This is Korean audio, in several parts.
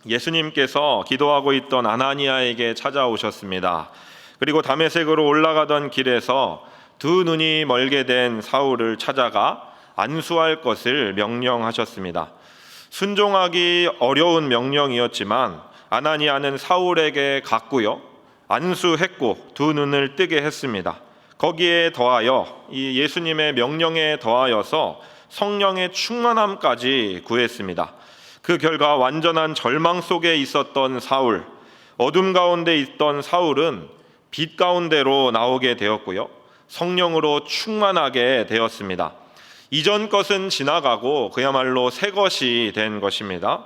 예수님께서 기도하고 있던 아나니아에게 찾아오셨습니다. 그리고 다메섹으로 올라가던 길에서 두 눈이 멀게 된 사울을 찾아가 안수할 것을 명령하셨습니다. 순종하기 어려운 명령이었지만 아나니아는 사울에게 갔고요, 안수했고 두 눈을 뜨게 했습니다. 거기에 더하여 이 예수님의 명령에 더하여서 성령의 충만함까지 구했습니다. 그 결과 완전한 절망 속에 있었던 사울, 어둠 가운데 있던 사울은 빛 가운데로 나오게 되었고요, 성령으로 충만하게 되었습니다. 이전 것은 지나가고 그야말로 새 것이 된 것입니다.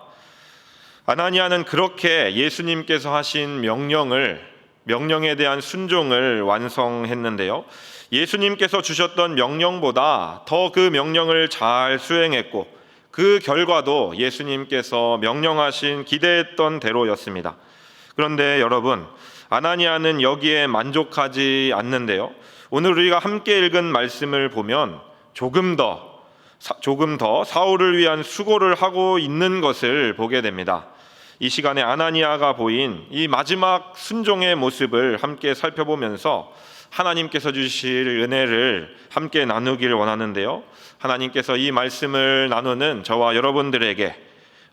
아나니아는 그렇게 예수님께서 하신 명령에 대한 순종을 완성했는데요, 예수님께서 주셨던 명령보다 더 그 명령을 잘 수행했고 그 결과도 예수님께서 명령하신 기대했던 대로였습니다. 그런데 여러분, 아나니아는 여기에 만족하지 않는데요, 오늘 우리가 함께 읽은 말씀을 보면 조금 더 사울을 위한 수고를 하고 있는 것을 보게 됩니다. 이 시간에 아나니아가 보인 이 마지막 순종의 모습을 함께 살펴보면서 하나님께서 주실 은혜를 함께 나누길 원하는데요, 하나님께서 이 말씀을 나누는 저와 여러분들에게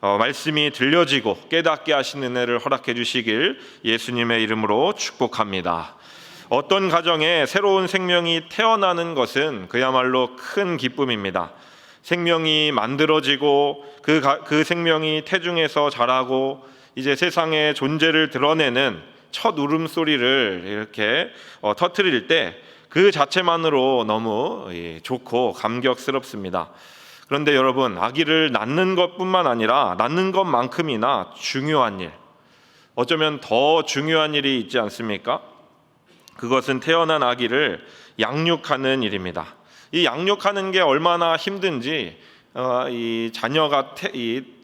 말씀이 들려지고 깨닫게 하신 은혜를 허락해 주시길 예수님의 이름으로 축복합니다. 어떤 가정에 새로운 생명이 태어나는 것은 그야말로 큰 기쁨입니다. 생명이 만들어지고 그 생명이 태중에서 자라고 이제 세상에 존재를 드러내는 첫 울음소리를 이렇게 터뜨릴 때 그 자체만으로 너무 좋고 감격스럽습니다. 그런데 여러분, 아기를 낳는 것뿐만 아니라 낳는 것만큼이나 중요한 일, 어쩌면 더 중요한 일이 있지 않습니까? 그것은 태어난 아기를 양육하는 일입니다. 이 양육하는 게 얼마나 힘든지 이 자녀가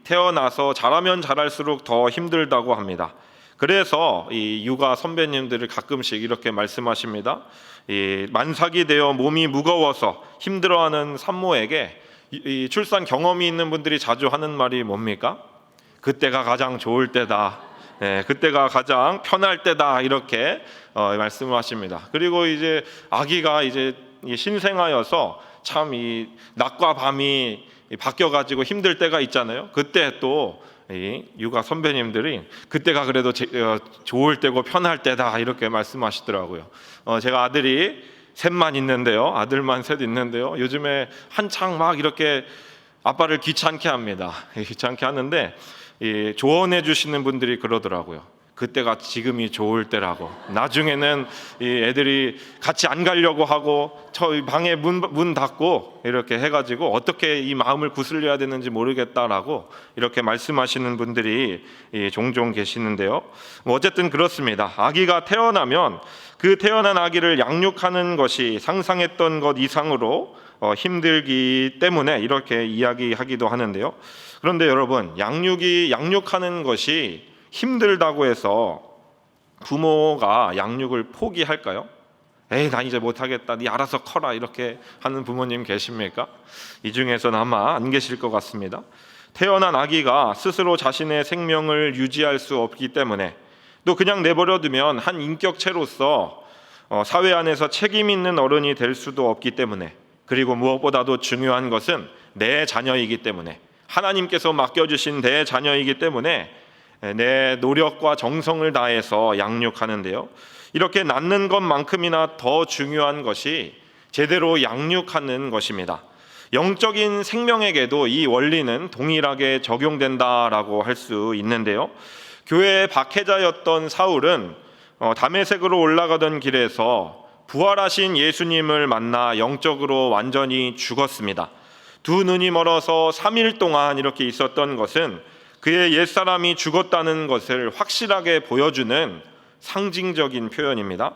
태어나서 자라면 자랄수록 더 힘들다고 합니다. 그래서 이 육아 선배님들을 가끔씩 이렇게 말씀하십니다. 이 만삭이 되어 몸이 무거워서 힘들어하는 산모에게 이 출산 경험이 있는 분들이 자주 하는 말이 뭡니까? 그때가 가장 좋을 때다. 그때가 가장 편할 때다. 이렇게 말씀을 하십니다. 그리고 이제 아기가 이제 신생아여서 참 이 낮과 밤이 바뀌어가지고 힘들 때가 있잖아요. 그때 또 이 육아 선배님들이 그때가 그래도 좋을 때고 편할 때다 이렇게 말씀하시더라고요. 제가 아들이 셋만 있는데요, 아들만 셋 있는데요, 요즘에 한창 막 이렇게 아빠를 귀찮게 합니다. 귀찮게 하는데 조언해 주시는 분들이 그러더라고요. 그때가 지금이 좋을 때라고. 나중에는 이 애들이 같이 안 가려고 하고 저 방에 문 닫고 이렇게 해가지고 어떻게 이 마음을 구슬려야 되는지 모르겠다라고 이렇게 말씀하시는 분들이 종종 계시는데요. 어쨌든 그렇습니다. 아기가 태어나면 그 태어난 아기를 양육하는 것이 상상했던 것 이상으로 힘들기 때문에 이렇게 이야기하기도 하는데요. 그런데 여러분, 양육하는 것이 힘들다고 해서 부모가 양육을 포기할까요? 에이, 나 이제 못하겠다, 네 알아서 커라, 이렇게 하는 부모님 계십니까? 이 중에서는 아마 안 계실 것 같습니다. 태어난 아기가 스스로 자신의 생명을 유지할 수 없기 때문에, 또 그냥 내버려두면 한 인격체로서 사회 안에서 책임 있는 어른이 될 수도 없기 때문에, 그리고 무엇보다도 중요한 것은 내 자녀이기 때문에, 하나님께서 맡겨주신 내 자녀이기 때문에 내 노력과 정성을 다해서 양육하는데요, 이렇게 낳는 것만큼이나 더 중요한 것이 제대로 양육하는 것입니다. 영적인 생명에게도 이 원리는 동일하게 적용된다라고 할 수 있는데요, 교회의 박해자였던 사울은 다메섹으로 올라가던 길에서 부활하신 예수님을 만나 영적으로 완전히 죽었습니다. 두 눈이 멀어서 3일 동안 이렇게 있었던 것은 그의 옛사람이 죽었다는 것을 확실하게 보여주는 상징적인 표현입니다.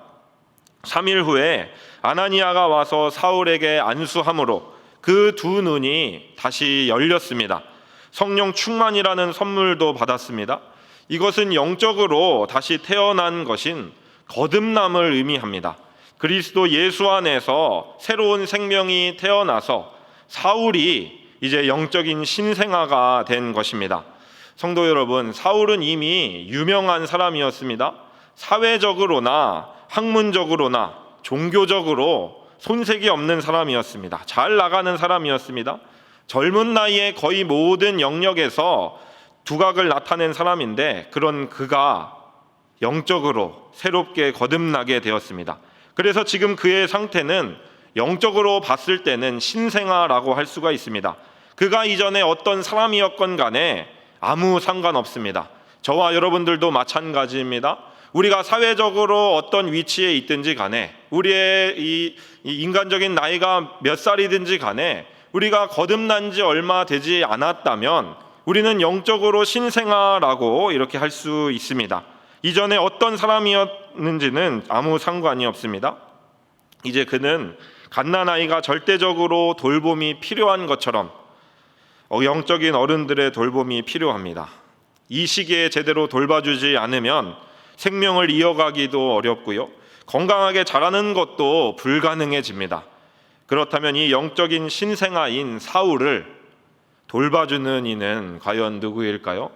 3일 후에 아나니아가 와서 사울에게 안수함으로 그 두 눈이 다시 열렸습니다. 성령 충만이라는 선물도 받았습니다. 이것은 영적으로 다시 태어난 것인 거듭남을 의미합니다. 그리스도 예수 안에서 새로운 생명이 태어나서 사울이 이제 영적인 신생아가 된 것입니다. 성도 여러분, 사울은 이미 유명한 사람이었습니다. 사회적으로나 학문적으로나 종교적으로 손색이 없는 사람이었습니다. 잘 나가는 사람이었습니다. 젊은 나이에 거의 모든 영역에서 두각을 나타낸 사람인데, 그런 그가 영적으로 새롭게 거듭나게 되었습니다. 그래서 지금 그의 상태는 영적으로 봤을 때는 신생아라고 할 수가 있습니다. 그가 이전에 어떤 사람이었건 간에 아무 상관없습니다. 저와 여러분들도 마찬가지입니다. 우리가 사회적으로 어떤 위치에 있든지 간에, 우리의 이 인간적인 나이가 몇 살이든지 간에, 우리가 거듭난 지 얼마 되지 않았다면 우리는 영적으로 신생아라고 이렇게 할 수 있습니다. 이전에 어떤 사람이었는지는 아무 상관이 없습니다. 이제 그는 갓난아이가 절대적으로 돌봄이 필요한 것처럼 영적인 어른들의 돌봄이 필요합니다. 이 시기에 제대로 돌봐주지 않으면 생명을 이어가기도 어렵고요, 건강하게 자라는 것도 불가능해집니다. 그렇다면 이 영적인 신생아인 사울을 돌봐주는 이는 과연 누구일까요?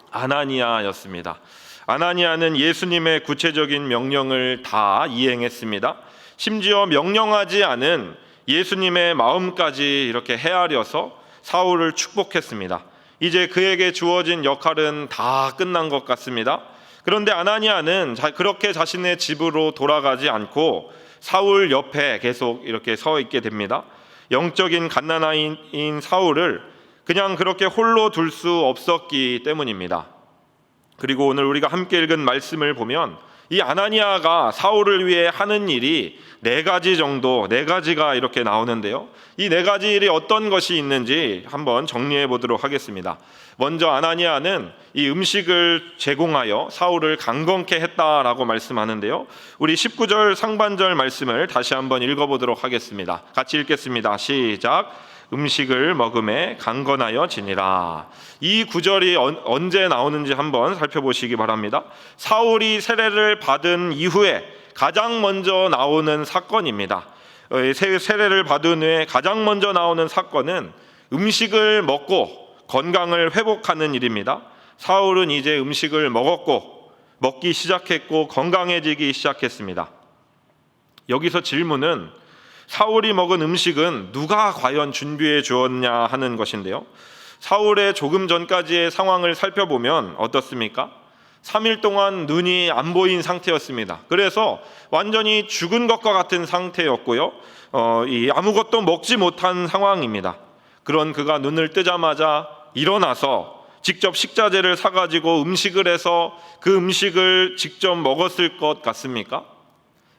아나니아였습니다. 아나니아는 예수님의 구체적인 명령을 다 이행했습니다. 심지어 명령하지 않은 예수님의 마음까지 이렇게 헤아려서 사울을 축복했습니다. 이제 그에게 주어진 역할은 다 끝난 것 같습니다. 그런데 아나니아는 그렇게 자신의 집으로 돌아가지 않고 사울 옆에 계속 이렇게 서 있게 됩니다. 영적인 갓난아이인 사울을 그냥 그렇게 홀로 둘 수 없었기 때문입니다. 그리고 오늘 우리가 함께 읽은 말씀을 보면 이 아나니아가 사울을 위해 하는 일이 네 가지가 이렇게 나오는데요. 이 네 가지 일이 어떤 것이 있는지 한번 정리해 보도록 하겠습니다. 먼저 아나니아는 이 음식을 제공하여 사울을 강건케 했다라고 말씀하는데요. 우리 19절 상반절 말씀을 다시 한번 읽어보도록 하겠습니다. 같이 읽겠습니다. 시작. 음식을 먹음에 강건하여 지니라. 이 구절이 언제 나오는지 한번 살펴보시기 바랍니다. 사울이 세례를 받은 이후에 가장 먼저 나오는 사건입니다. 세례를 받은 후에 가장 먼저 나오는 사건은 음식을 먹고 건강을 회복하는 일입니다. 사울은 이제 음식을 먹기 시작했고 건강해지기 시작했습니다. 여기서 질문은 사울이 먹은 음식은 누가 과연 준비해 주었냐 하는 것인데요. 사울의 조금 전까지의 상황을 살펴보면 어떻습니까? 3일 동안 눈이 안 보인 상태였습니다. 그래서 완전히 죽은 것과 같은 상태였고요, 아무것도 먹지 못한 상황입니다. 그런 그가 눈을 뜨자마자 일어나서 직접 식자재를 사가지고 음식을 해서 그 음식을 직접 먹었을 것 같습니까?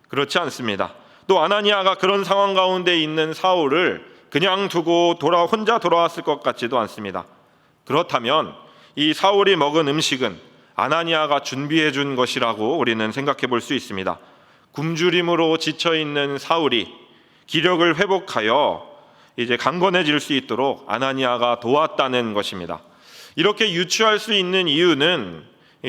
그렇지 않습니다. 또 아나니아가 그런 상황 가운데 있는 사울을 그냥 두고 혼자 돌아왔을 것 같지도 않습니다. 그렇다면 이 사울이 먹은 음식은 아나니아가 준비해 준 것이라고 우리는 생각해 볼 수 있습니다. 굶주림으로 지쳐 있는 사울이 기력을 회복하여 이제 강건해질 수 있도록 아나니아가 도왔다는 것입니다. 이렇게 유추할 수 있는 이유는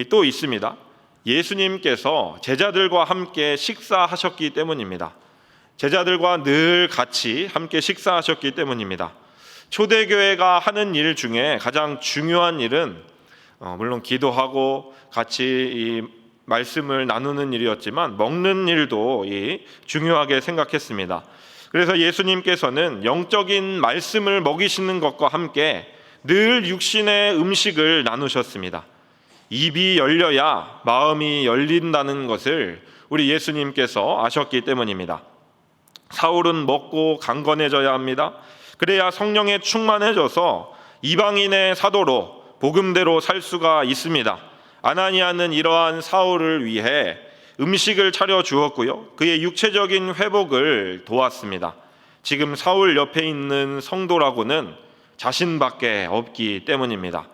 또 있습니다. 예수님께서 제자들과 함께 식사하셨기 때문입니다. 제자들과 늘 같이 함께 식사하셨기 때문입니다. 초대교회가 하는 일 중에 가장 중요한 일은 물론 기도하고 같이 이 말씀을 나누는 일이었지만 먹는 일도 중요하게 생각했습니다. 그래서 예수님께서는 영적인 말씀을 먹이시는 것과 함께 늘 육신의 음식을 나누셨습니다. 입이 열려야 마음이 열린다는 것을 우리 예수님께서 아셨기 때문입니다. 사울은 먹고 강건해져야 합니다. 그래야 성령에 충만해져서 이방인의 사도로 복음대로 살 수가 있습니다. 아나니아는 이러한 사울을 위해 음식을 차려 주었고요, 그의 육체적인 회복을 도왔습니다. 지금 사울 옆에 있는 성도라고는 자신밖에 없기 때문입니다.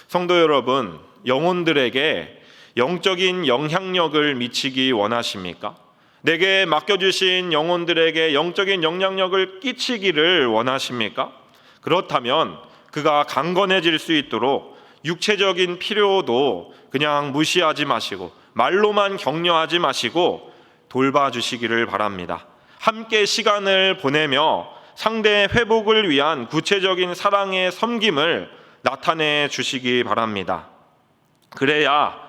성도 여러분, 영혼들에게 영적인 영향력을 미치기 원하십니까? 내게 맡겨주신 영혼들에게 영적인 영향력을 끼치기를 원하십니까? 그렇다면 그가 강건해질 수 있도록 육체적인 필요도 그냥 무시하지 마시고 말로만 격려하지 마시고 돌봐주시기를 바랍니다. 함께 시간을 보내며 상대의 회복을 위한 구체적인 사랑의 섬김을 나타내 주시기 바랍니다. 그래야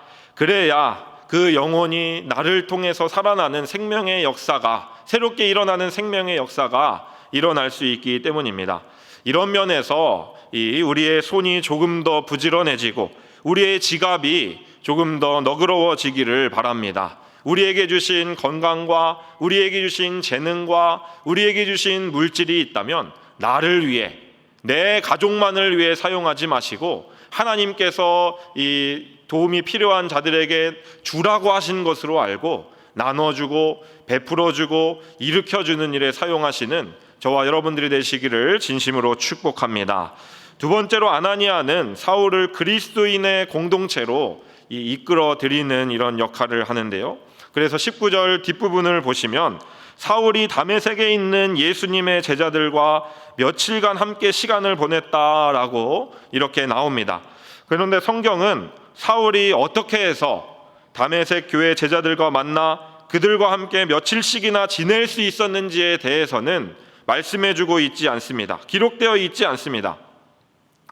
그 영혼이 나를 통해서 살아나는 생명의 역사가, 새롭게 일어나는 생명의 역사가 일어날 수 있기 때문입니다. 이런 면에서 우리의 손이 조금 더 부지런해지고 우리의 지갑이 조금 더 너그러워지기를 바랍니다. 우리에게 주신 건강과 우리에게 주신 재능과 우리에게 주신 물질이 있다면 나를 위해, 내 가족만을 위해 사용하지 마시고 하나님께서 이 도움이 필요한 자들에게 주라고 하신 것으로 알고 나눠주고 베풀어주고 일으켜주는 일에 사용하시는 저와 여러분들이 되시기를 진심으로 축복합니다. 두 번째로 아나니아는 사울을 그리스도인의 공동체로 이끌어 드리는 이런 역할을 하는데요. 그래서 19절 뒷부분을 보시면 사울이 다메섹에 있는 예수님의 제자들과 며칠간 함께 시간을 보냈다라고 이렇게 나옵니다. 그런데 성경은 사울이 어떻게 해서 다메섹 교회 제자들과 만나 그들과 함께 며칠씩이나 지낼 수 있었는지에 대해서는 말씀해주고 있지 않습니다. 기록되어 있지 않습니다.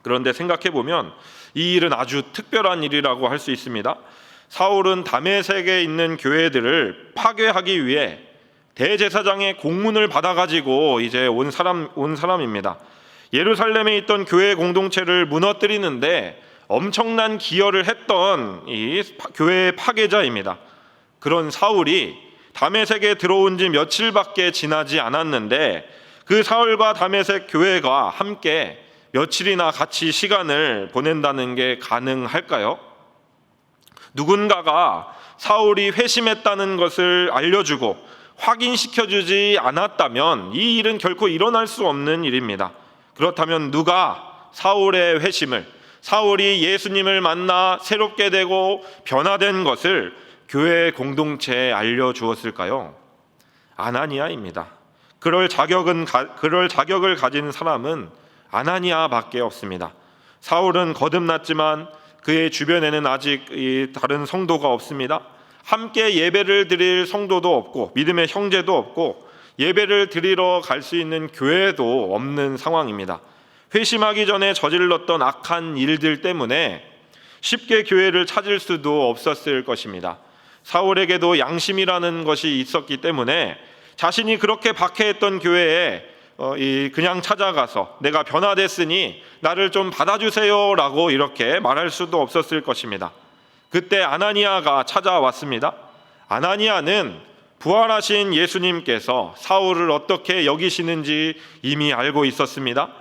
그런데 생각해 보면 이 일은 아주 특별한 일이라고 할 수 있습니다. 사울은 다메섹에 있는 교회들을 파괴하기 위해 대제사장의 공문을 받아가지고 이제 온 사람입니다. 예루살렘에 있던 교회 공동체를 무너뜨리는데 엄청난 기여를 했던 이 교회의 파괴자입니다. 그런 사울이 다메섹에 들어온 지 며칠밖에 지나지 않았는데 그 사울과 다메섹 교회가 함께 며칠이나 같이 시간을 보낸다는 게 가능할까요? 누군가가 사울이 회심했다는 것을 알려주고 확인시켜주지 않았다면 이 일은 결코 일어날 수 없는 일입니다. 그렇다면 누가 사울의 회심을, 사울이 예수님을 만나 새롭게 되고 변화된 것을 교회 공동체에 알려주었을까요? 아나니아입니다. 그럴 자격을 가진 사람은 아나니아밖에 없습니다. 사울은 거듭났지만 그의 주변에는 아직 다른 성도가 없습니다. 함께 예배를 드릴 성도도 없고 믿음의 형제도 없고 예배를 드리러 갈 수 있는 교회도 없는 상황입니다. 회심하기 전에 저질렀던 악한 일들 때문에 쉽게 교회를 찾을 수도 없었을 것입니다. 사울에게도 양심이라는 것이 있었기 때문에 자신이 그렇게 박해했던 교회에 그냥 찾아가서 내가 변화됐으니 나를 좀 받아주세요 라고 이렇게 말할 수도 없었을 것입니다. 그때 아나니아가 찾아왔습니다. 아나니아는 부활하신 예수님께서 사울을 어떻게 여기시는지 이미 알고 있었습니다.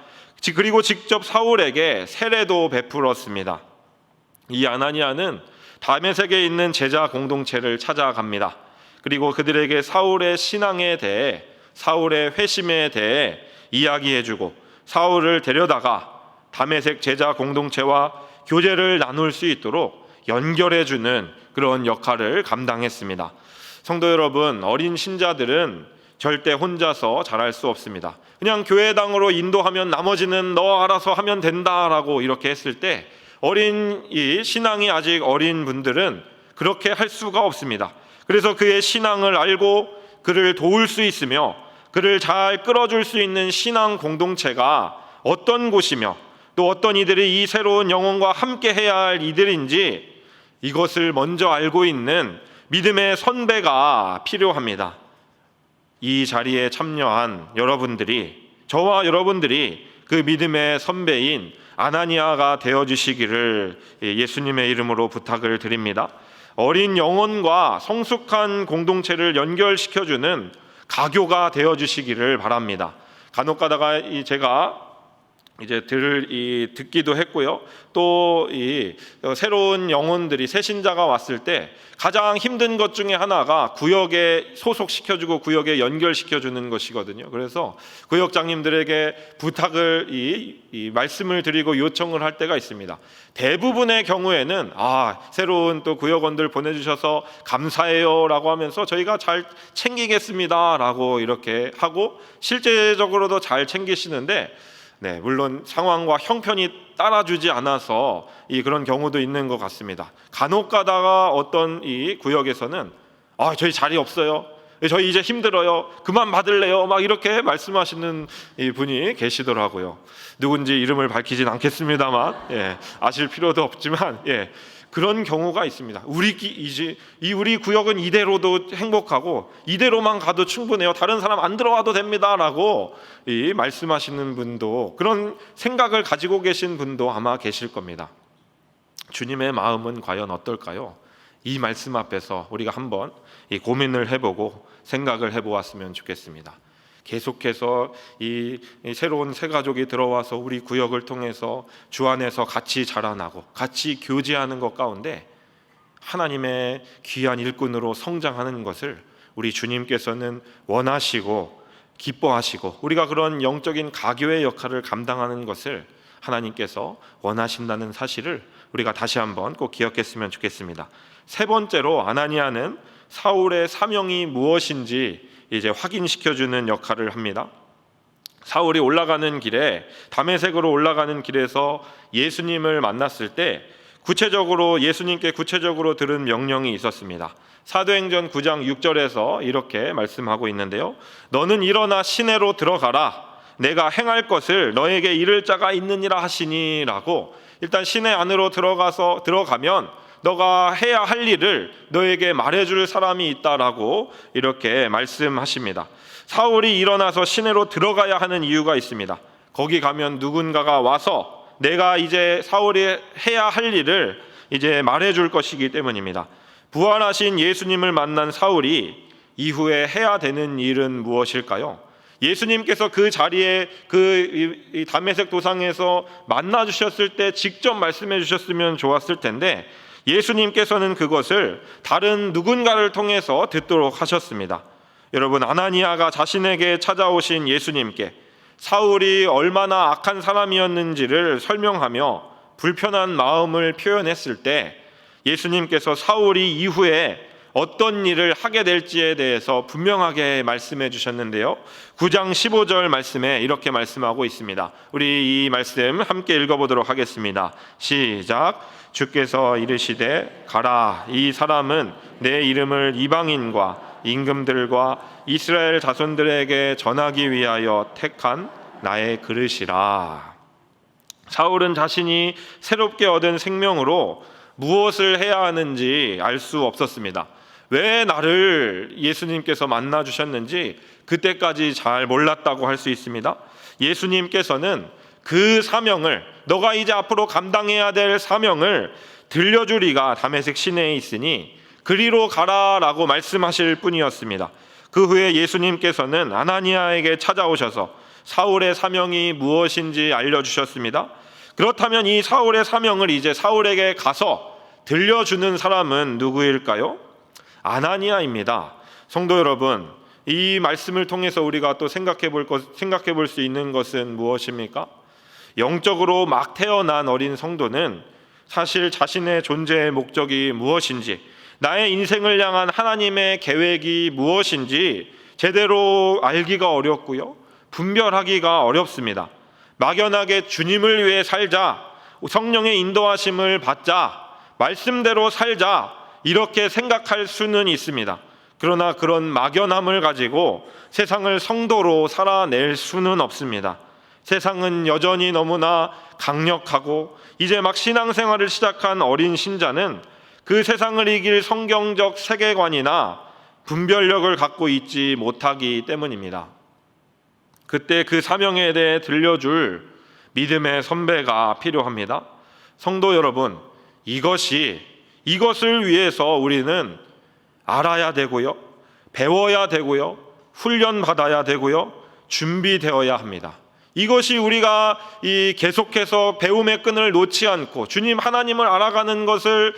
그리고 직접 사울에게 세례도 베풀었습니다. 이 아나니아는 다메섹에 있는 제자 공동체를 찾아갑니다. 그리고 그들에게 사울의 신앙에 대해, 사울의 회심에 대해 이야기해주고 사울을 데려다가 다메섹 제자 공동체와 교제를 나눌 수 있도록 연결해주는 그런 역할을 감당했습니다. 성도 여러분, 어린 신자들은 절대 혼자서 잘할 수 없습니다. 그냥 교회당으로 인도하면 나머지는 너 알아서 하면 된다라고 이렇게 했을 때 이 신앙이 아직 어린 분들은 그렇게 할 수가 없습니다. 그래서 그의 신앙을 알고 그를 도울 수 있으며 그를 잘 끌어줄 수 있는 신앙 공동체가 어떤 곳이며 또 어떤 이들이 이 새로운 영혼과 함께 해야 할 이들인지 이것을 먼저 알고 있는 믿음의 선배가 필요합니다. 이 자리에 참여한 여러분들이, 저와 여러분들이 그 믿음의 선배인 아나니아가 되어주시기를 예수님의 이름으로 부탁을 드립니다. 어린 영혼과 성숙한 공동체를 연결시켜주는 가교가 되어주시기를 바랍니다. 간혹 가다가 제가 이제 듣기도 했고요. 또 새로운 영혼들이 새신자가 왔을 때 가장 힘든 것 중에 하나가 구역에 소속시켜주고 구역에 연결시켜주는 것이거든요. 그래서 구역장님들에게 부탁을 말씀을 드리고 요청을 할 때가 있습니다. 대부분의 경우에는 새로운 또 구역원들 보내주셔서 감사해요라고 하면서 저희가 잘 챙기겠습니다라고 이렇게 하고 실제적으로도 잘 챙기시는데 물론 상황과 형편이 따라주지 않아서 그런 경우도 있는 것 같습니다. 간혹 가다가 어떤 이 구역에서는 저희 자리 없어요. 저희 이제 힘들어요. 그만 받을래요. 막 이렇게 말씀하시는 이 분이 계시더라고요. 누군지 이름을 밝히진 않겠습니다만, 아실 필요도 없지만, 그런 경우가 있습니다. 우리 구역은 이대로도 행복하고 이대로만 가도 충분해요. 다른 사람 안 들어와도 됩니다라고 말씀하시는 분도, 그런 생각을 가지고 계신 분도 아마 계실 겁니다. 주님의 마음은 과연 어떨까요? 이 말씀 앞에서 우리가 한번 고민을 해보고 생각을 해보았으면 좋겠습니다. 계속해서 이 새로운 새 가족이 들어와서 우리 구역을 통해서 주 안에서 같이 자라나고 같이 교제하는 것 가운데 하나님의 귀한 일꾼으로 성장하는 것을 우리 주님께서는 원하시고 기뻐하시고, 우리가 그런 영적인 가교의 역할을 감당하는 것을 하나님께서 원하신다는 사실을 우리가 다시 한번 꼭 기억했으면 좋겠습니다. 세 번째로, 아나니아는 사울의 사명이 무엇인지 이제 확인시켜주는 역할을 합니다. 사울이 올라가는 길에, 다메섹으로 올라가는 길에서 예수님을 만났을 때 예수님께 구체적으로 들은 명령이 있었습니다. 사도행전 9장 6절에서 이렇게 말씀하고 있는데요, 너는 일어나 시내로 들어가라. 내가 행할 것을 너에게 이를 자가 있느니라 하시니라고, 일단 시내 안으로 들어가면 너가 해야 할 일을 너에게 말해줄 사람이 있다라고 이렇게 말씀하십니다. 사울이 일어나서 시내로 들어가야 하는 이유가 있습니다. 거기 가면 누군가가 와서 내가 이제 사울이 해야 할 일을 이제 말해줄 것이기 때문입니다. 부활하신 예수님을 만난 사울이 이후에 해야 되는 일은 무엇일까요? 예수님께서 그 자리에 이 다메섹 도상에서 만나 주셨을 때 직접 말씀해 주셨으면 좋았을 텐데, 예수님께서는 그것을 다른 누군가를 통해서 듣도록 하셨습니다. 여러분, 아나니아가 자신에게 찾아오신 예수님께 사울이 얼마나 악한 사람이었는지를 설명하며 불편한 마음을 표현했을 때, 예수님께서 사울이 이후에 어떤 일을 하게 될지에 대해서 분명하게 말씀해 주셨는데요, 9장 15절 말씀에 이렇게 말씀하고 있습니다. 우리 이 말씀 함께 읽어보도록 하겠습니다. 시작. 주께서 이르시되 가라, 이 사람은 내 이름을 이방인과 임금들과 이스라엘 자손들에게 전하기 위하여 택한 나의 그릇이라. 사울은 자신이 새롭게 얻은 생명으로 무엇을 해야 하는지 알 수 없었습니다. 왜 나를 예수님께서 만나 주셨는지 그때까지 잘 몰랐다고 할 수 있습니다. 예수님께서는 그 사명을, 너가 이제 앞으로 감당해야 될 사명을 들려주리가 다메섹 시내에 있으니 그리로 가라라고 말씀하실 뿐이었습니다. 그 후에 예수님께서는 아나니아에게 찾아오셔서 사울의 사명이 무엇인지 알려주셨습니다. 그렇다면 이 사울의 사명을 이제 사울에게 가서 들려주는 사람은 누구일까요? 아나니아입니다. 성도 여러분, 이 말씀을 통해서 우리가 또 생각해 볼 수 있는 것은 무엇입니까? 영적으로 막 태어난 어린 성도는 사실 자신의 존재의 목적이 무엇인지, 나의 인생을 향한 하나님의 계획이 무엇인지 제대로 알기가 어렵고요, 분별하기가 어렵습니다. 막연하게 주님을 위해 살자, 성령의 인도하심을 받자, 말씀대로 살자, 이렇게 생각할 수는 있습니다. 그러나 그런 막연함을 가지고 세상을 성도로 살아낼 수는 없습니다. 세상은 여전히 너무나 강력하고, 이제 막 신앙생활을 시작한 어린 신자는 그 세상을 이길 성경적 세계관이나 분별력을 갖고 있지 못하기 때문입니다. 그때 그 사명에 대해 들려줄 믿음의 선배가 필요합니다. 성도 여러분, 이것을 위해서 우리는 알아야 되고요, 배워야 되고요, 훈련받아야 되고요, 준비되어야 합니다. 이것이 우리가 계속해서 배움의 끈을 놓지 않고 주님 하나님을 알아가는 것을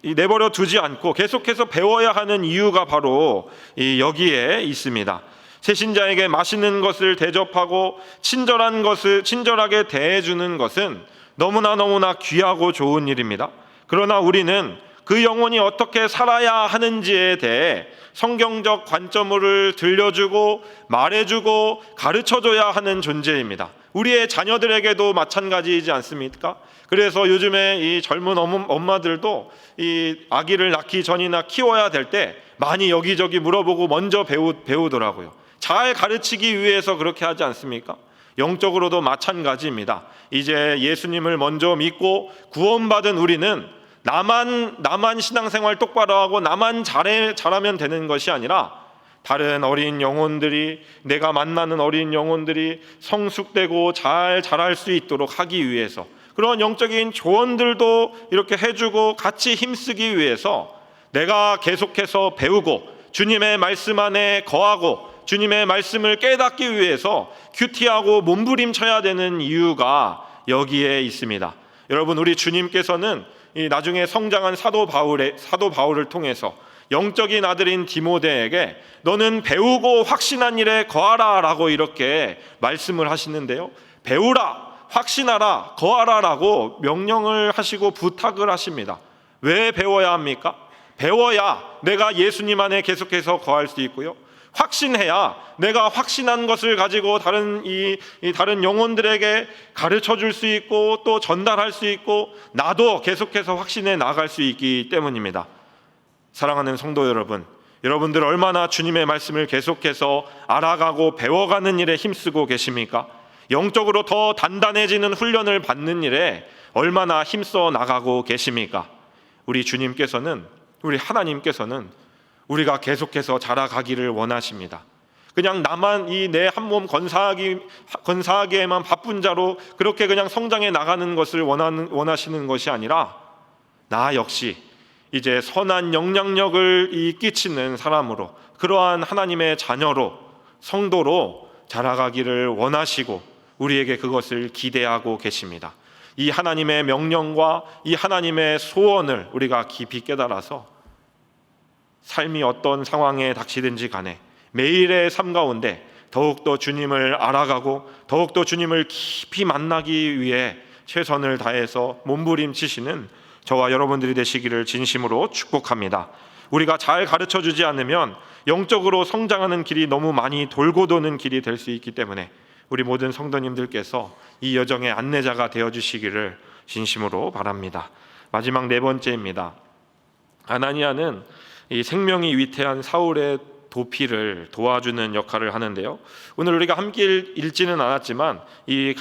내버려 두지 않고 계속해서 배워야 하는 이유가 바로 여기에 있습니다. 새신자에게 맛있는 것을 대접하고 친절하게 대해주는 것은 너무나 귀하고 좋은 일입니다. 그러나 우리는 그 영혼이 어떻게 살아야 하는지에 대해 성경적 관점을 들려주고 말해주고 가르쳐줘야 하는 존재입니다. 우리의 자녀들에게도 마찬가지이지 않습니까? 그래서 요즘에 이 젊은 엄마들도 이 아기를 낳기 전이나 키워야 될 때 많이 여기저기 물어보고 먼저 배우더라고요. 잘 가르치기 위해서 그렇게 하지 않습니까? 영적으로도 마찬가지입니다. 이제 예수님을 먼저 믿고 구원받은 우리는 나만 신앙생활 똑바로 하고 나만 잘하면 되는 것이 아니라 다른 어린 영혼들이, 내가 만나는 어린 영혼들이 성숙되고 잘 자랄 수 있도록 하기 위해서, 그런 영적인 조언들도 이렇게 해주고 같이 힘쓰기 위해서 내가 계속해서 배우고 주님의 말씀 안에 거하고 주님의 말씀을 깨닫기 위해서 큐티하고 몸부림쳐야 되는 이유가 여기에 있습니다. 여러분, 우리 주님께서는 나중에 성장한 사도 바울을 통해서 영적인 아들인 디모데에게 너는 배우고 확신한 일에 거하라 라고 이렇게 말씀을 하시는데요, 배우라, 확신하라, 거하라 라고 명령을 하시고 부탁을 하십니다. 왜 배워야 합니까? 배워야 내가 예수님 안에 계속해서 거할 수 있고요, 확신해야 내가 확신한 것을 가지고 다른 영혼들에게 가르쳐 줄 수 있고 또 전달할 수 있고 나도 계속해서 확신해 나갈 수 있기 때문입니다. 사랑하는 성도 여러분, 여러분들 얼마나 주님의 말씀을 계속해서 알아가고 배워가는 일에 힘쓰고 계십니까? 영적으로 더 단단해지는 훈련을 받는 일에 얼마나 힘써 나가고 계십니까? 우리 주님께서는, 우리 하나님께서는 우리가 계속해서 자라가기를 원하십니다. 그냥 나만 이 내 한 몸 건사하기에만 바쁜 자로 그렇게 그냥 성장해 나가는 것을 원하시는 것이 아니라 나 역시 이제 선한 영향력을 끼치는 사람으로, 그러한 하나님의 자녀로, 성도로 자라가기를 원하시고 우리에게 그것을 기대하고 계십니다. 이 하나님의 명령과 이 하나님의 소원을 우리가 깊이 깨달아서 삶이 어떤 상황에 닥치든지 간에 매일의 삶 가운데 더욱더 주님을 알아가고 더욱더 주님을 깊이 만나기 위해 최선을 다해서 몸부림치시는 저와 여러분들이 되시기를 진심으로 축복합니다. 우리가 잘 가르쳐주지 않으면 영적으로 성장하는 길이 너무 많이 돌고 도는 길이 될 수 있기 때문에 우리 모든 성도님들께서 이 여정의 안내자가 되어주시기를 진심으로 바랍니다. 마지막 네 번째입니다. 아나니아는 이 생명이 위태한 사울의 도피를 도와주는 역할을 하는데요, 오늘 우리가 함께 읽지는 않았지만 이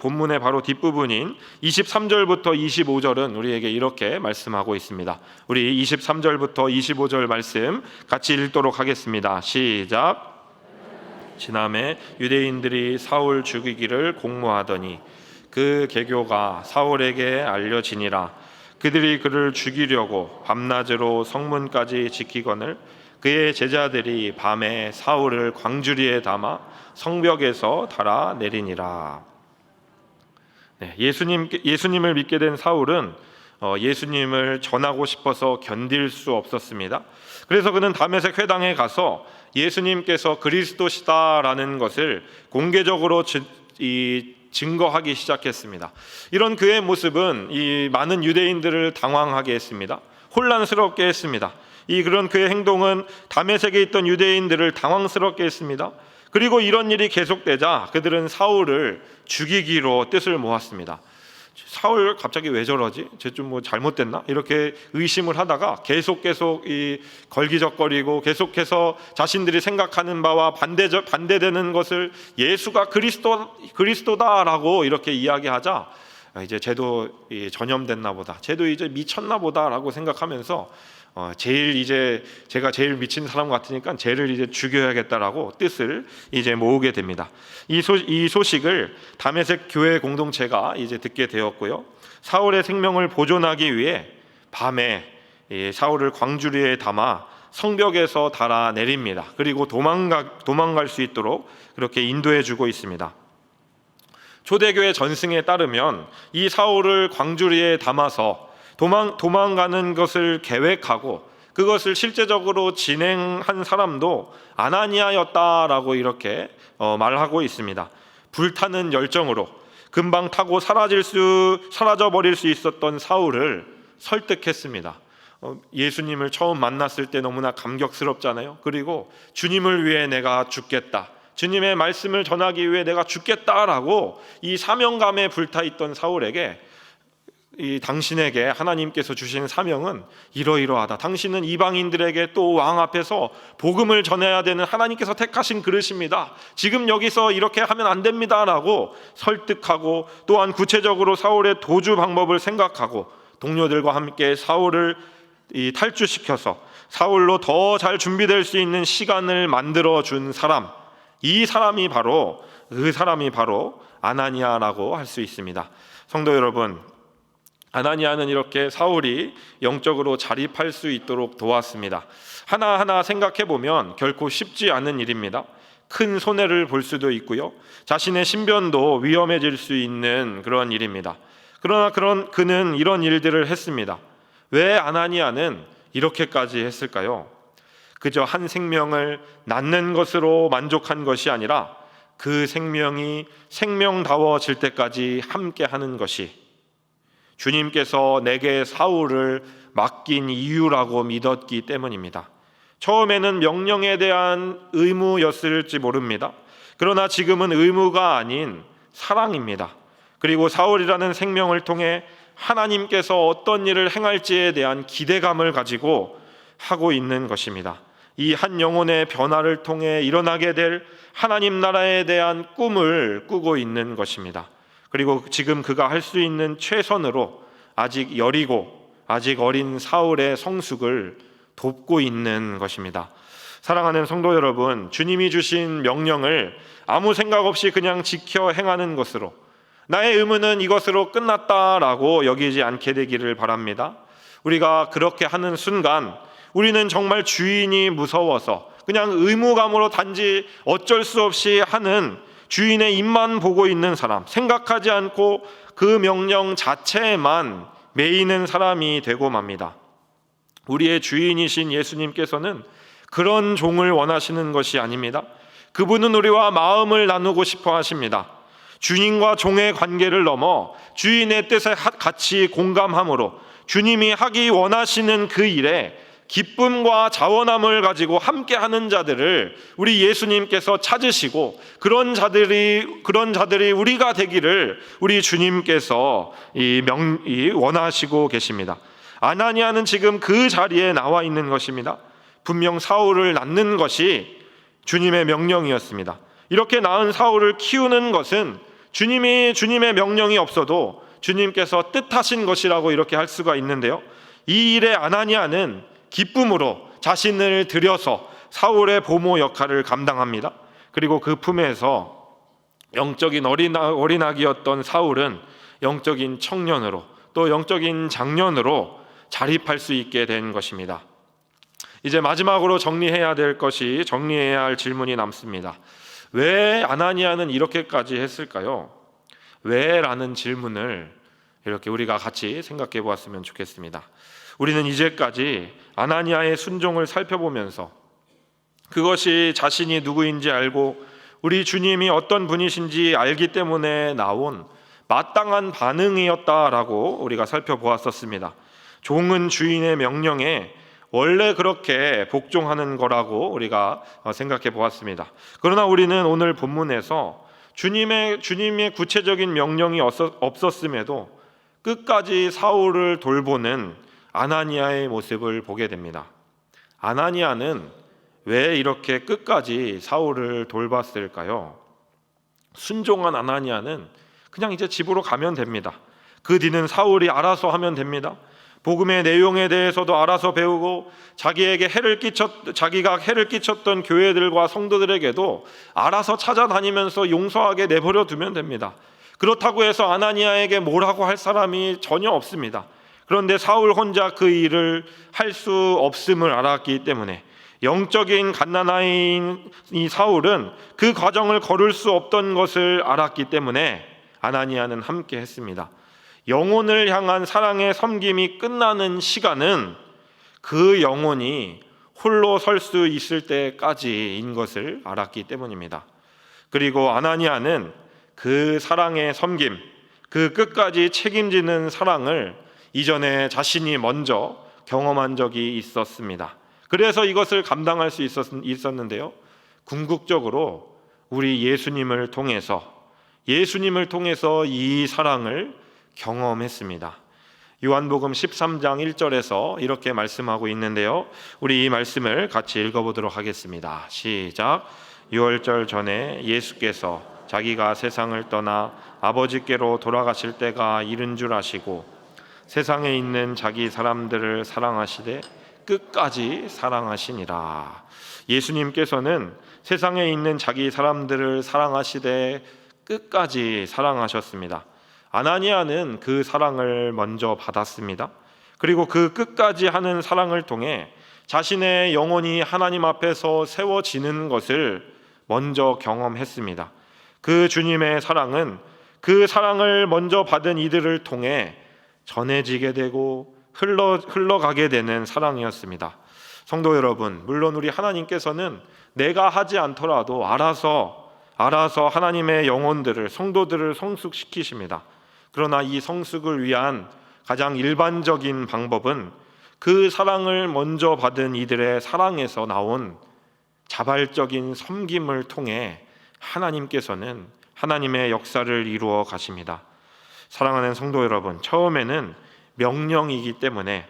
본문의 바로 뒷부분인 23절부터 25절은 우리에게 이렇게 말씀하고 있습니다. 우리 23절부터 25절 말씀 같이 읽도록 하겠습니다. 시작. 지남에 유대인들이 사울 죽이기를 공모하더니 그 계교가 사울에게 알려지니라. 그들이 그를 죽이려고 밤낮으로 성문까지 지키거늘 그의 제자들이 밤에 사울을 광주리에 담아 성벽에서 달아 내리니라. 예수님을 믿게 된 사울은 예수님을 전하고 싶어서 견딜 수 없었습니다. 그래서 그는 다메섹 회당에 가서 예수님께서 그리스도시다라는 것을 공개적으로 증거하기 시작했습니다. 이런 그의 모습은 이 많은 유대인들을 당황하게 했습니다. 혼란스럽게 했습니다. 그런 그의 행동은 다메섹에 있던 유대인들을 당황스럽게 했습니다. 그리고 이런 일이 계속되자 그들은 사울을 죽이기로 뜻을 모았습니다. 사울 갑자기 왜 저러지? 쟤 좀 뭐 잘못됐나? 이렇게 의심을 하다가 계속 걸기적거리고 계속해서 자신들이 생각하는 바와 반대되는 것을 제수가 그리스도다라고 이렇게 이야기하자 이제 쟤도 전염됐나 보다, 쟤도 이제 미쳤나 보다라고 생각하면서 제가 제일 미친 사람 같으니까 쟤를 이제 죽여야겠다라고 뜻을 이제 모으게 됩니다. 이 소식을 다메섹 교회 공동체가 이제 듣게 되었고요, 사울의 생명을 보존하기 위해 밤에 사울을 광주리에 담아 성벽에서 달아 내립니다. 그리고 도망갈 수 있도록 그렇게 인도해 주고 있습니다. 초대교회 전승에 따르면 이 사울을 광주리에 담아서 도망가는 것을 계획하고 그것을 실제적으로 진행한 사람도 아나니아였다라고 이렇게 말하고 있습니다. 불타는 열정으로 금방 타고 사라져 버릴 수 있었던 사울을 설득했습니다. 예수님을 처음 만났을 때 너무나 감격스럽잖아요. 그리고 주님을 위해 내가 죽겠다, 주님의 말씀을 전하기 위해 내가 죽겠다라고 이 사명감에 불타있던 사울에게, 당신에게 하나님께서 주신 사명은 이러이러하다, 당신은 이방인들에게 또 왕 앞에서 복음을 전해야 되는 하나님께서 택하신 그릇입니다, 지금 여기서 이렇게 하면 안 됩니다 라고 설득하고, 또한 구체적으로 사울의 도주 방법을 생각하고 동료들과 함께 사울을 탈주시켜서 사울로 더 잘 준비될 수 있는 시간을 만들어 준 사람, 이 사람이 바로 아나니아라고 할 수 있습니다. 성도 여러분, 아나니아는 이렇게 사울이 영적으로 자립할 수 있도록 도왔습니다. 하나하나 생각해 보면 결코 쉽지 않은 일입니다. 큰 손해를 볼 수도 있고요, 자신의 신변도 위험해질 수 있는 그런 일입니다. 그러나 그는 이런 일들을 했습니다. 왜 아나니아는 이렇게까지 했을까요? 그저 한 생명을 낳는 것으로 만족한 것이 아니라 그 생명이 생명다워질 때까지 함께하는 것이 주님께서 내게 사울을 맡긴 이유라고 믿었기 때문입니다. 처음에는 명령에 대한 의무였을지 모릅니다. 그러나 지금은 의무가 아닌 사랑입니다. 그리고 사울이라는 생명을 통해 하나님께서 어떤 일을 행할지에 대한 기대감을 가지고 하고 있는 것입니다. 이 한 영혼의 변화를 통해 일어나게 될 하나님 나라에 대한 꿈을 꾸고 있는 것입니다. 그리고 지금 그가 할 수 있는 최선으로 아직 여리고 아직 어린 사울의 성숙을 돕고 있는 것입니다. 사랑하는 성도 여러분, 주님이 주신 명령을 아무 생각 없이 그냥 지켜 행하는 것으로, 나의 의무는 이것으로 끝났다라고 여기지 않게 되기를 바랍니다. 우리가 그렇게 하는 순간 우리는 정말 주인이 무서워서 그냥 의무감으로 단지 어쩔 수 없이 하는, 주인의 입만 보고 있는 사람, 생각하지 않고 그 명령 자체에만 매이는 사람이 되고 맙니다. 우리의 주인이신 예수님께서는 그런 종을 원하시는 것이 아닙니다. 그분은 우리와 마음을 나누고 싶어 하십니다. 주인과 종의 관계를 넘어 주인의 뜻에 같이 공감함으로 주님이 하기 원하시는 그 일에 기쁨과 자원함을 가지고 함께하는 자들을 우리 예수님께서 찾으시고, 그런 자들이 우리가 되기를 우리 주님께서 원하시고 계십니다. 아나니아는 지금 그 자리에 나와 있는 것입니다. 분명 사울을 낳는 것이 주님의 명령이었습니다. 이렇게 낳은 사울을 키우는 것은 주님의 명령이 없어도 주님께서 뜻하신 것이라고 이렇게 할 수가 있는데요, 이 일에 아나니아는 기쁨으로 자신을 들여서 사울의 보모 역할을 감당합니다. 그리고 그 품에서 영적인 어린아기였던 사울은 영적인 청년으로, 또 영적인 장년으로 자립할 수 있게 된 것입니다. 이제 마지막으로 정리해야 할 질문이 남습니다. 왜 아나니아는 이렇게까지 했을까요? 왜? 라는 질문을 이렇게 우리가 같이 생각해 보았으면 좋겠습니다. 우리는 이제까지 아나니아의 순종을 살펴보면서 그것이 자신이 누구인지 알고 우리 주님이 어떤 분이신지 알기 때문에 나온 마땅한 반응이었다라고 우리가 살펴보았었습니다. 종은 주인의 명령에 원래 그렇게 복종하는 거라고 우리가 생각해 보았습니다. 그러나 우리는 오늘 본문에서 주님의 구체적인 명령이 없었음에도 끝까지 사울을 돌보는 아나니아의 모습을 보게 됩니다. 아나니아는 왜 이렇게 끝까지 사울을 돌봤을까요? 순종한 아나니아는 그냥 이제 집으로 가면 됩니다. 그 뒤는 사울이 알아서 하면 됩니다. 복음의 내용에 대해서도 알아서 배우고 자기가 해를 끼쳤던 교회들과 성도들에게도 알아서 찾아다니면서 용서하게 내버려 두면 됩니다. 그렇다고 해서 아나니아에게 뭐라고 할 사람이 전혀 없습니다. 그런데 사울 혼자 그 일을 할 수 없음을 알았기 때문에, 영적인 갓난아이인 이 사울은 그 과정을 걸을 수 없던 것을 알았기 때문에 아나니아는 함께 했습니다. 영혼을 향한 사랑의 섬김이 끝나는 시간은 그 영혼이 홀로 설 수 있을 때까지인 것을 알았기 때문입니다. 그리고 아나니아는 그 사랑의 섬김, 그 끝까지 책임지는 사랑을 이전에 자신이 먼저 경험한 적이 있었습니다. 그래서 이것을 감당할 수 있었는데요. 궁극적으로 우리 예수님을 통해서 이 사랑을 경험했습니다. 요한복음 13장 1절에서 이렇게 말씀하고 있는데요. 우리 이 말씀을 같이 읽어보도록 하겠습니다. 시작. 유월절 전에 예수께서 자기가 세상을 떠나 아버지께로 돌아가실 때가 이른 줄 아시고 세상에 있는 자기 사람들을 사랑하시되 끝까지 사랑하시니라. 예수님께서는 세상에 있는 자기 사람들을 사랑하시되 끝까지 사랑하셨습니다. 아나니아는 그 사랑을 먼저 받았습니다. 그리고 그 끝까지 하는 사랑을 통해 자신의 영혼이 하나님 앞에서 세워지는 것을 먼저 경험했습니다. 그 주님의 사랑은 그 사랑을 먼저 받은 이들을 통해 전해지게 되고 흘러가게 되는 사랑이었습니다. 성도 여러분, 물론 우리 하나님께서는 내가 하지 않더라도 알아서 하나님의 영혼들을, 성도들을 성숙시키십니다. 그러나 이 성숙을 위한 가장 일반적인 방법은 그 사랑을 먼저 받은 이들의 사랑에서 나온 자발적인 섬김을 통해 하나님께서는 하나님의 역사를 이루어 가십니다. 사랑하는 성도 여러분, 처음에는 명령이기 때문에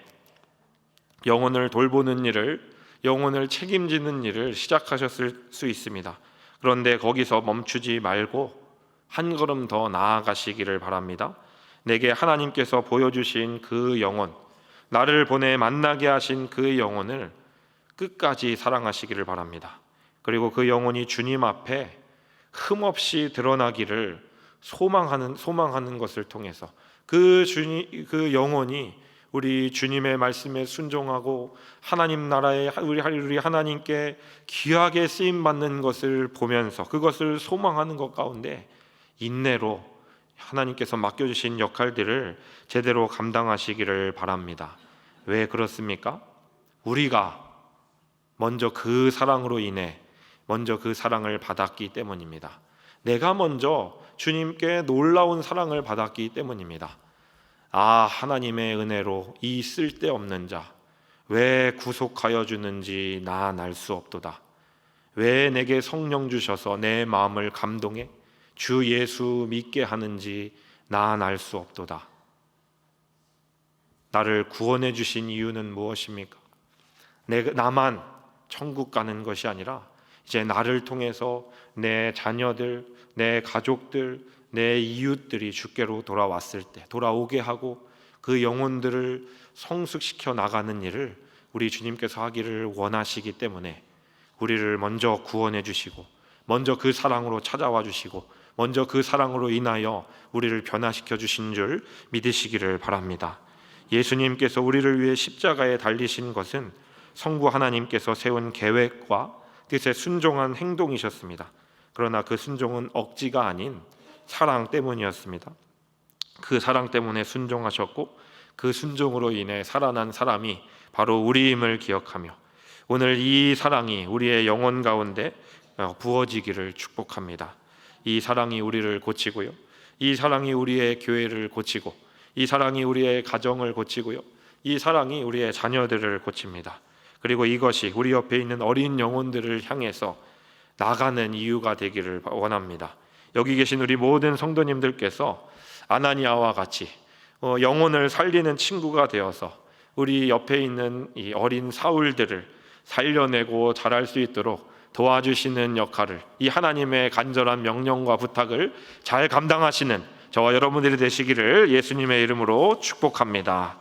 영혼을 돌보는 일을, 영혼을 책임지는 일을 시작하셨을 수 있습니다. 그런데 거기서 멈추지 말고 한 걸음 더 나아가시기를 바랍니다. 내게 하나님께서 보여주신 그 영혼, 나를 보내 만나게 하신 그 영혼을 끝까지 사랑하시기를 바랍니다. 그리고 그 영혼이 주님 앞에 흠없이 드러나기를 소망하는 것을 통해서 그 영혼이 우리 주님의 말씀에 순종하고 하나님 나라에 우리 하나님께 귀하게 쓰임 받는 것을 보면서 그것을 소망하는 것 가운데 인내로 하나님께서 맡겨주신 역할들을 제대로 감당하시기를 바랍니다. 왜 그렇습니까? 우리가 먼저 그 사랑으로 인해 먼저 그 사랑을 받았기 때문입니다. 내가 먼저 주님께 놀라운 사랑을 받았기 때문입니다. 하나님의 은혜로 이 쓸데없는 자 왜 구속하여 주는지 난 알 수 없도다. 왜 내게 성령 주셔서 내 마음을 감동해 주 예수 믿게 하는지 난 알 수 없도다. 나를 구원해 주신 이유는 무엇입니까? 나만 천국 가는 것이 아니라 이제 나를 통해서 내 자녀들, 내 가족들, 내 이웃들이 주께로 돌아오게 하고 그 영혼들을 성숙시켜 나가는 일을 우리 주님께서 하기를 원하시기 때문에 우리를 먼저 구원해 주시고 먼저 그 사랑으로 찾아와 주시고 먼저 그 사랑으로 인하여 우리를 변화시켜 주신 줄 믿으시기를 바랍니다. 예수님께서 우리를 위해 십자가에 달리신 것은 성부 하나님께서 세운 계획과 뜻에 순종한 행동이셨습니다. 그러나 그 순종은 억지가 아닌 사랑 때문이었습니다. 그 사랑 때문에 순종하셨고 그 순종으로 인해 살아난 사람이 바로 우리임을 기억하며 오늘 이 사랑이 우리의 영혼 가운데 부어지기를 축복합니다. 이 사랑이 우리를 고치고요, 이 사랑이 우리의 교회를 고치고 이 사랑이 우리의 가정을 고치고요, 이 사랑이 우리의 자녀들을 고칩니다. 그리고 이것이 우리 옆에 있는 어린 영혼들을 향해서 나가는 이유가 되기를 원합니다. 여기 계신 우리 모든 성도님들께서 아나니아와 같이 영혼을 살리는 친구가 되어서 우리 옆에 있는 이 어린 사울들을 살려내고 자랄 수 있도록 도와주시는 역할을, 이 하나님의 간절한 명령과 부탁을 잘 감당하시는 저와 여러분들이 되시기를 예수님의 이름으로 축복합니다.